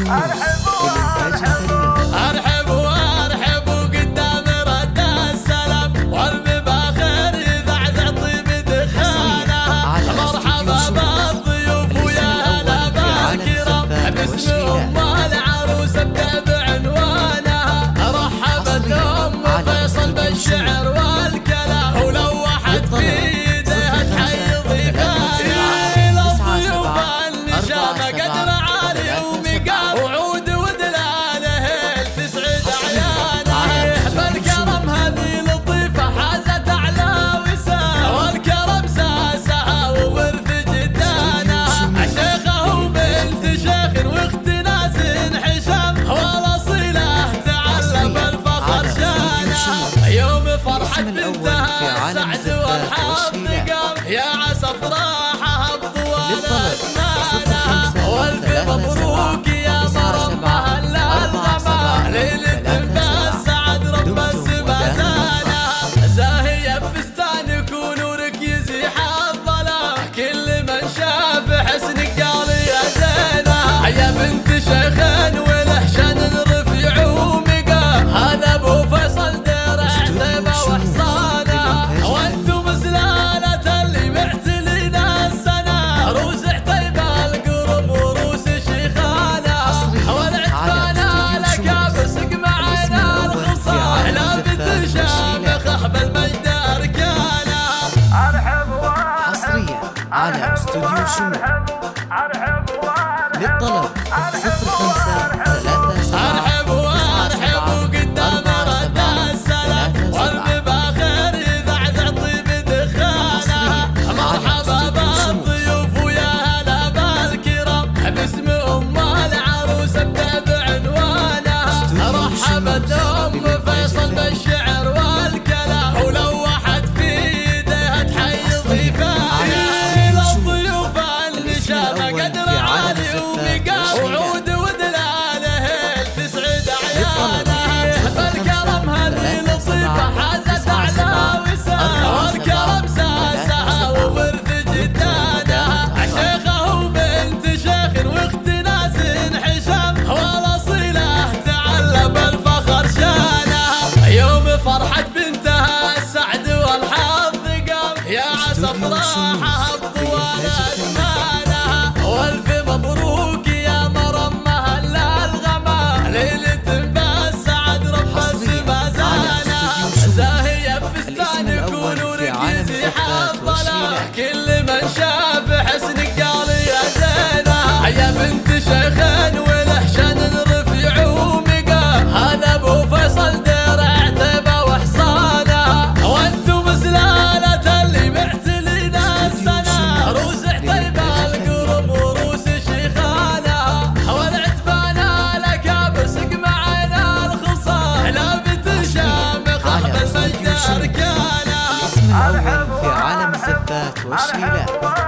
شموس للإنتاج الفني. أرحب وأرحب قدام رد السلام والمباخر يذعذع طيب دخانها. مرحبا بالضيوف ويا هلا بالكرام باسم أم العروس ابدأ بعنوانها. رحبت أم فيصل بالشعر والكلام ولوحت في يديها تحيي ضيفانها. للضيوف النشامة قدر عالي ومقام وعود ودلاله تسعد عيانه. بالكرم هذه لطيفة حازت أعلى وسام والكرم ساسها وورث جدانها. شيخه وبنت شيخ واخت ناس حشام والأصيلة تعلم الفخر شانها. يوم فرحة بنتها السعد والحظ قام يا عسى افراحها بطوال أزمانها. والف مبروك يا مرمها الغما ليلة بالسعد رب السما زانها. زاهية بفستانك ونورك يزيح الظلام كل من شاف حسنك قال يا زينة. يا بنت شيخين وله شان رفيع ومقام هذا ابو فيصل دير عتيبة وحصانه. وانتم زلالة اللي معتلين السنة روس عتيبة القرب وروس شيخانه. والعتبانة لك معنا الخصام لا بتشامخ بالمجد اركانه. حصريا على استوديو شموس. للطلب 0537. أرحب وأرحب قدام رد السلام والمباخر يذعذع طيب دخانها. مرحبا بالضيوف ويا هلا بالكرام باسم أم العروس ابدأ بعنوانها. رحبت أم فيصل بالشعر والكلام ولوحت في يديها تحيي ضيفانها. للضيوف النشامة قدر عالي ومقام وعود ودلاله تسعد عيانها. بالكرم هذه لطيفة حازت أعلى وسام والكرم ساسها وورث جدانها. شيخه وبنت شيخ واخت ناس حشام والأصيلة تعلم الفخر شانها. يوم فرحة بنتها السعد والحظ قام يا عسى افراحها بطوال أزمانها. والف مبروك يا مرمها الغما ليلة بالسعد رب السما زانها. زاهية بفستانك ونورك يزيح الظلام كل من شاف حسنك قال يا زينة. يا بنت شيخين وله شان رفيع ومقام هذا ابو فيصل دير عتيبة وحصانها. وانتم زلالة اللي معتلين السنة روس عتيبة القرب وروس شيخانها. والعتبانة لك بسق معنا الخصام لا بتشامخ بالمجد اركانها. الاسم الأول في عالم الزفات والشيلات.